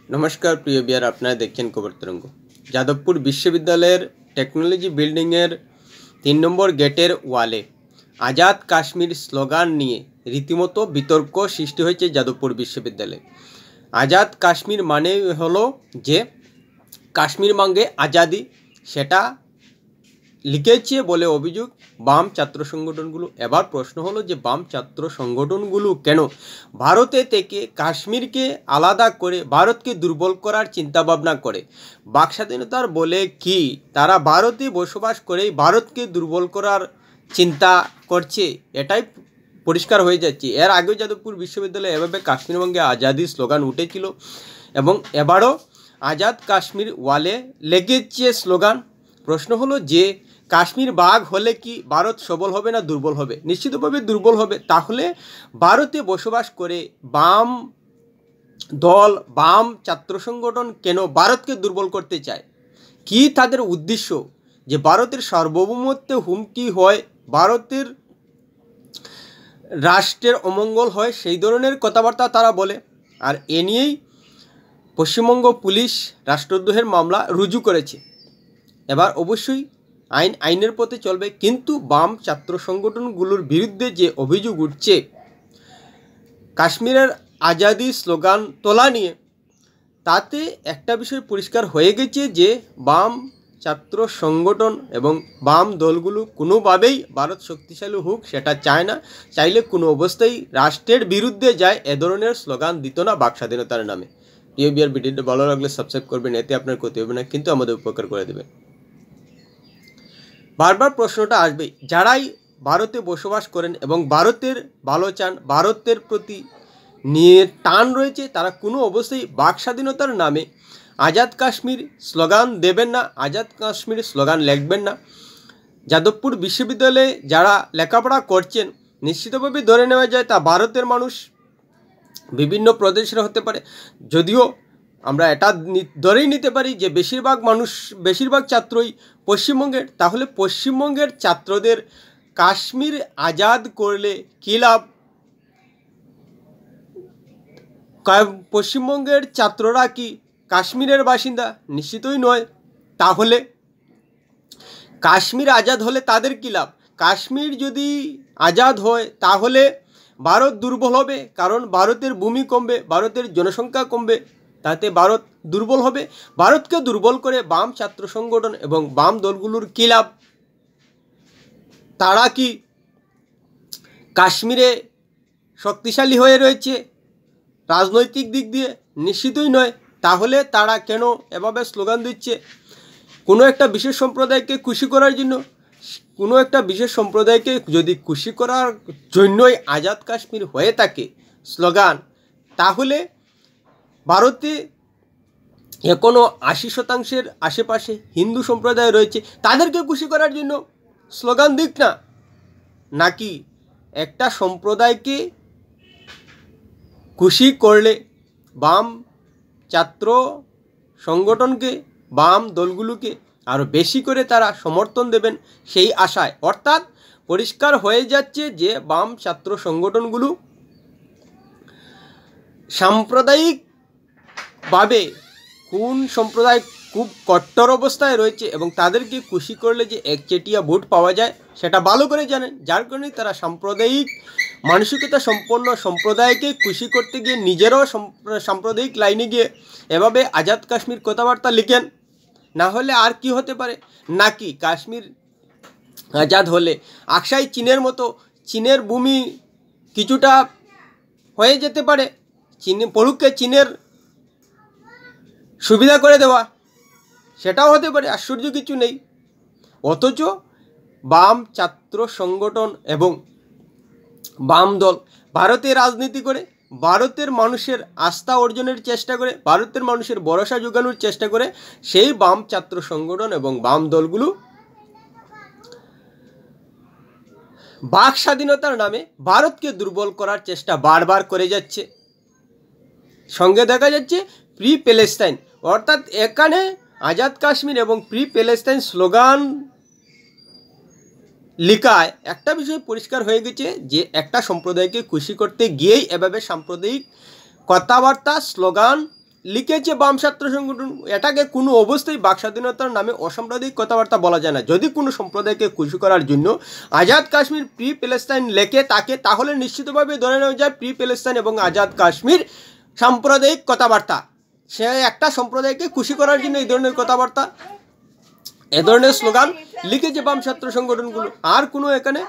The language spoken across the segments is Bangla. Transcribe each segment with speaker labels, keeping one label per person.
Speaker 1: नमस्कार प्रिय बिहार আপনারা দেখছেন খবর তরঙ্গ। যাদবপুর বিশ্ববিদ্যালয়ের টেকনোলজি বিল্ডিংয়ের 3 নম্বর গেটের ওয়ালে আজাদ কাশ্মীর স্লোগান নিয়ে রীতিমতো বিতর্ক সৃষ্টি হয়েছে যাদবপুর বিশ্ববিদ্যালয়ে। আজাদ কাশ্মীর মানে হলো যে কাশ্মীর মাঙ্গে আজাদি, সেটা লিখেছে বলে অভিযোগ বাম ছাত্র সংগঠনগুলো। এবার প্রশ্ন হলো যে বাম ছাত্র সংগঠনগুলো কেন ভারতে থেকে কাশ্মীরকে আলাদা করে ভারতকে দুর্বল করার চিন্তাভাবনা করে? বাক স্বাধীনতার বলে কি তারা ভারতে বসবাস করেই ভারতকে দুর্বল করার চিন্তা করছে? এটাই পরিষ্কার হয়ে যাচ্ছে। এর আগেও যাদবপুর বিশ্ববিদ্যালয়ে এভাবে কাশ্মীরবঙ্গে আজাদি স্লোগান উঠেছিল এবং এবারও আজাদ কাশ্মীর ওয়ালে লেগেছে স্লোগান। প্রশ্ন হলো যে কাশ্মীর ভাগ হলে কি ভারত সবল হবে না দুর্বল হবে? নিশ্চিতভাবে দুর্বল হবে। তাহলে ভারতে বসবাস করে বাম দল, বাম ছাত্র সংগঠন কেন ভারতকে দুর্বল করতে চায়? কি তাদের উদ্দেশ্য? যে ভারতের সার্বভৌমত্বে হুমকি হয়, ভারতের রাষ্ট্রের অমঙ্গল হয়, সেই ধরনের কথাবার্তা তারা বলে। আর এ নিয়েই পশ্চিমবঙ্গ পুলিশ রাষ্ট্রদ্রোহের মামলা রুজু করেছে। এবার অবশ্যই আইনের পথে চলবে, কিন্তু বাম ছাত্র সংগঠনগুলোর বিরুদ্ধে যে অভিযোগ উঠছে কাশ্মীরের আজাদি স্লোগান তোলা নিয়ে, তাতে একটা বিষয় পরিষ্কার হয়ে গেছে যে বাম ছাত্র সংগঠন এবং বাম দলগুলো কোনোভাবেই ভারত শক্তিশালী হোক সেটা চায় না। চাইলে কোনো অবস্থায় রাষ্ট্রের বিরুদ্ধে যায় এ ধরনের স্লোগান দিত না বাক স্বাধীনতার নামে। প্রিয় বিয়ার, ভিডিওটা ভালো লাগলে সাবস্ক্রাইব করবেন, এতে আপনার ক্ষতি হবে না কিন্তু আমাদের উপকার করে দেবেন। বারবার প্রশ্নটা আসবে, যারাই ভারতে বসবাস করেন এবং ভারতের ভালো চান, ভারতের প্রতি নিয়ে টান রয়েছে, তারা কোনো অবস্থায় বাক স্বাধীনতার নামে আজাদ কাশ্মীর স্লোগান দেবেন না, আজাদ কাশ্মীর স্লোগান লিখবেন না। যাদবপুর বিশ্ববিদ্যালয়ে যারা লেখাপড়া করছেন নিশ্চিতভাবে ধরে নেওয়া যায় তা ভারতের মানুষ, বিভিন্ন প্রদেশের হতে পারে। যদিও আমরা এটা ধরেই নিতে পারি যে বেশিরভাগ ছাত্রই পশ্চিমবঙ্গের। তাহলে পশ্চিমবঙ্গের ছাত্রদের কাশ্মীর আজাদ করলে কী লাভ? পশ্চিমবঙ্গের ছাত্ররা কি কাশ্মীরের বাসিন্দা? নিশ্চিতই নয়। তাহলে কাশ্মীর আজাদ হলে তাদের কী লাভ? কাশ্মীর যদি আজাদ হয় তাহলে ভারত দুর্বল হবে, কারণ ভারতের ভূমি কমবে, ভারতের জনসংখ্যা কমবে, তাতে ভারত দুর্বল হবে। ভারতকে দুর্বল করে বাম ছাত্র সংগঠন এবং বাম দলগুলোর কী লাভ? তারা কি কাশ্মীরে শক্তিশালী হয়ে রয়েছে রাজনৈতিক দিক দিয়ে? নিশ্চিতই নয়। তাহলে তারা কেন এভাবে স্লোগান দিচ্ছে? কোনো একটা বিশেষ সম্প্রদায়কে খুশি করার জন্য? কোনো একটা বিশেষ সম্প্রদায়কে যদি খুশি করার জন্যই আজাদ কাশ্মীর হয়ে থাকে স্লোগান, তাহলে ভারতে এখনও 80% আশেপাশে হিন্দু সম্প্রদায় রয়েছে, তাদেরকে খুশি করার জন্য স্লোগান দিক না। নাকি একটা সম্প্রদায়কে খুশি করলে বাম ছাত্র সংগঠনকে, বাম দলগুলোকে আরও বেশি করে তারা সমর্থন দেবেন সেই আশায়। অর্থাৎ পরিষ্কার হয়ে যাচ্ছে যে বাম ছাত্র সংগঠনগুলো সাম্প্রদায়িকভাবে কোন সম্প্রদায় খুব কট্টর অবস্থায় রয়েছে এবং তাদেরকে খুশি করলে যে একচেটিয়া ভোট পাওয়া যায় সেটা ভালো করে জানেন। যার কারণে তারা সাম্প্রদায়িক মানসিকতা সম্পন্ন সম্প্রদায়কে খুশি করতে গিয়ে নিজেরও সাম্প্রদায়িক লাইনে গিয়ে এভাবে আজাদ কাশ্মীর কথাবার্তা লিখেন। না হলে আর কি হতে পারে? নাকি কাশ্মীর আজাদ হলে আকসাই চীনের মতো চীনের ভূমি কিছুটা হয়ে যেতে পারে, পড়ুককে চীনের সুবিধা করে দেওয়া, সেটাও হতে পারে, আশ্চর্য কিছু নেই। অথচ বাম ছাত্র সংগঠন এবং বাম দল ভারতে রাজনীতি করে, ভারতের মানুষের আস্থা অর্জনের চেষ্টা করে, ভারতের মানুষের ভরসা জোগানোর চেষ্টা করে, সেই বাম ছাত্র সংগঠন এবং বাম দলগুলো বাক স্বাধীনতার নামে ভারতকে দুর্বল করার চেষ্টা বারবার করে যাচ্ছে। সঙ্গে দেখা যাচ্ছে প্রি প্যালেস্টাইন, অর্থাৎ এখানে আজাদ কাশ্মীর এবং প্রি প্যালেস্টাইন স্লোগান লিখায় একটা বিষয় পরিষ্কার হয়ে গেছে যে একটা সম্প্রদায়কে খুশি করতে গিয়েই এভাবে সাম্প্রদায়িক কথাবার্তা স্লোগান লিখেছে বাম ছাত্র সংগঠন। এটাকে কোনো অবস্থায় বাক স্বাধীনতার নামে অসাম্প্রদায়িক কথাবার্তা বলা যায় না। যদি কোনো সম্প্রদায়কে খুশি করার জন্য আজাদ কাশ্মীর প্রি প্যালেস্টাইন লেখে তাকে, তাহলে নিশ্চিতভাবে ধরে নেওয়া যায় প্রি প্যালেস্টাইন এবং আজাদ কাশ্মীর সাম্প্রদায়িক কথাবার্তা। সে একটা সম্প্রদায়কে খুশি করার জন্য এই ধরনের কথাবার্তা, এ ধরনের স্লোগান লিখেছে বাম ছাত্র সংগঠনগুলো। আর কোনো এখানে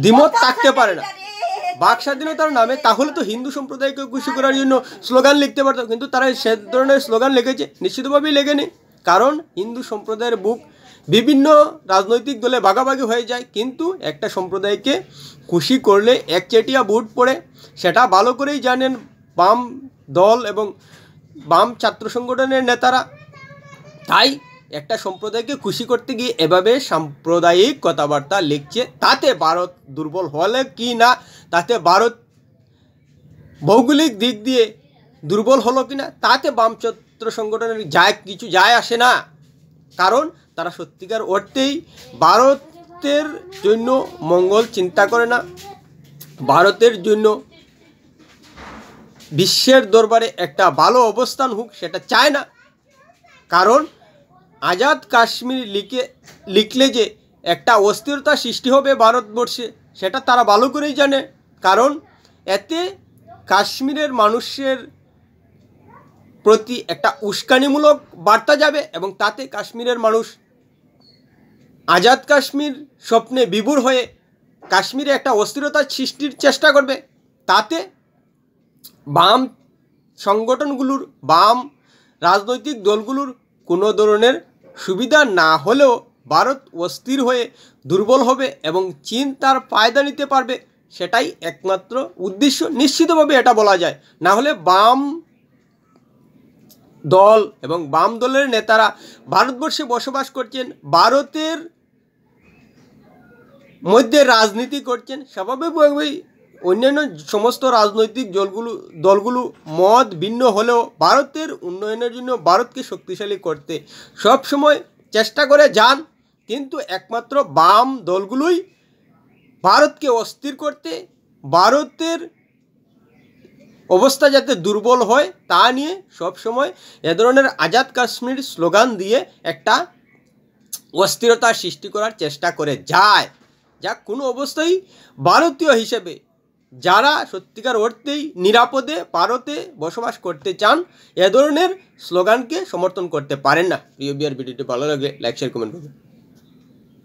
Speaker 1: দ্বিমত থাকতে পারে না। বাক স্বাধীনতার নামে তাহলে তো হিন্দু সম্প্রদায়কে খুশি করার জন্য স্লোগান লিখতে পারতো, কিন্তু তারা সে ধরনের স্লোগান লিখেছে? নিশ্চিতভাবেই লেখেনি। কারণ হিন্দু সম্প্রদায়ের বুক বিভিন্ন রাজনৈতিক দলে ভাগাভাগি হয়ে যায়, কিন্তু একটা সম্প্রদায়কে খুশি করলে একচেটিয়া ভোট পড়ে, সেটা ভালো করেই জানেন বাম দল এবং বাম ছাত্র সংগঠনের নেতারা। তাই একটা সম্প্রদায়কে খুশি করতে গিয়ে এভাবে সাম্প্রদায়িক কথাবার্তা লিখছে। তাতে ভারত দুর্বল হলে কি না, তাতে ভারত ভৌগোলিক দিক দিয়ে দুর্বল হলো কি না, তাতে বাম ছাত্র সংগঠনের কিছু যায় আসে না। কারণ তারা সত্যিকার অর্থেই ভারতের জন্য মঙ্গল চিন্তা করে না, ভারতের জন্য বিশ্বের দরবারে একটা ভালো অবস্থান হোক সেটা চায় না। কারণ আজাদ কাশ্মীর লিখলে যে একটা অস্থিরতা সৃষ্টি হবে ভারতবর্ষে, সেটা তারা ভালো করেই জানে। কারণ এতে কাশ্মীরের মানুষের প্রতি একটা উস্কানিমূলক বার্তা যাবে এবং তাতে কাশ্মীরের মানুষ আজাদ কাশ্মীর স্বপ্নে বিভোর হয়ে কাশ্মীরে একটা অস্থিরতা সৃষ্টির চেষ্টা করবে। তাতে বাম সংগঠনগুলোর, বাম রাজনৈতিক দলগুলোর কোনো ধরনের সুবিধা না হলেও ভারত অস্থির হয়ে দুর্বল হবে এবং চীন তার ফায়দা নিতে পারবে, সেটাই একমাত্র উদ্দেশ্য। নিশ্চিতভাবে এটা বলা যায়। না হলে বাম দল এবং বাম দলের নেতারা ভারতবর্ষে বসবাস করছেন, ভারতের মধ্যে রাজনীতি করছেন, স্বাভাবিকভাবেই অন্যান্য সমস্ত রাজনৈতিক দলগুলো মত ভিন্ন হলেও ভারতের উন্নয়নের জন্য, ভারতকে শক্তিশালী করতে সবসময় চেষ্টা করে যান। কিন্তু একমাত্র বাম দলগুলোই ভারতকে অস্থির করতে, ভারতের অবস্থা যাতে দুর্বল হয় তা নিয়ে সবসময় এ ধরনের আজাদ কাশ্মীর স্লোগান দিয়ে একটা অস্থিরতা সৃষ্টি করার চেষ্টা করে যায়, যা কোনো অবস্থায় ভারতীয় হিসেবে যারা সত্যিকার অর্থেই নিরাপদে ভারতে বসবাস করতে চান এ ধরনের স্লোগানকে সমর্থন করতে পারেন না। প্রিয় ভিডিওটি ভালো লাগলে লাইক শেয়ার কমেন্ট করবেন।